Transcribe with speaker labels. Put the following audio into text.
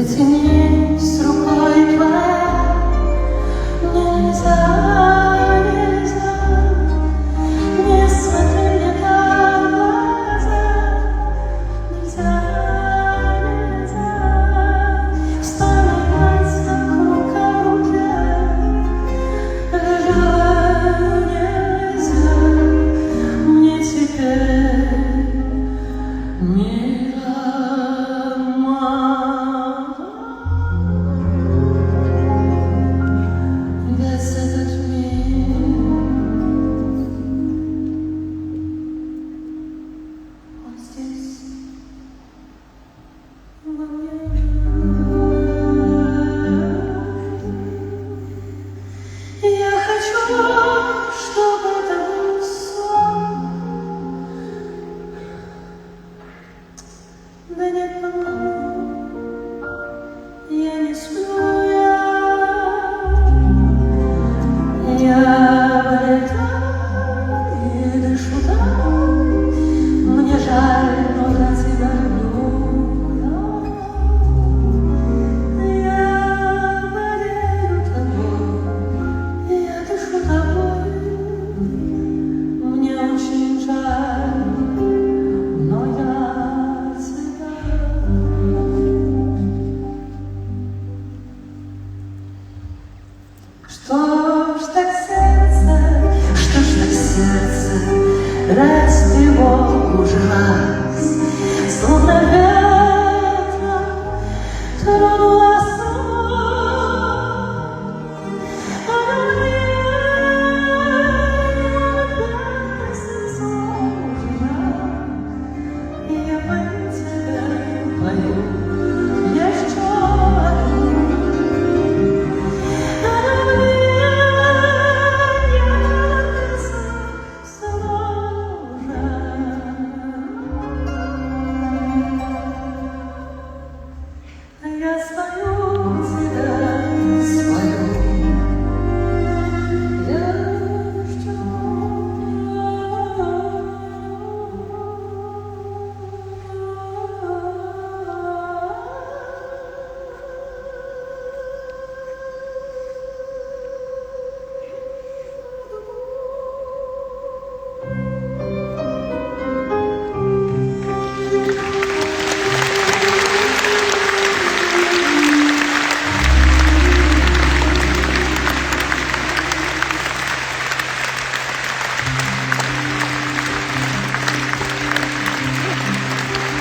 Speaker 1: Дотянись рукой твоей, нельзя, нельзя, не смотри мне в глаза, нельзя, нельзя, вспоминать вокруг о руке, нельзя, мне теперь мило. Я хочу, чтобы это был сон. Да нет, я не сплю, я летаю и дышу там. Мне жаль, но я тебя люблю. Я болею тобой, я дышу тобой. Мне очень жаль, но я тебя. Что ж так сердце, растревожил уже раз, словно ветром тронула сон. А песня сложена, и я пою тебе, пою еще одну. Я свою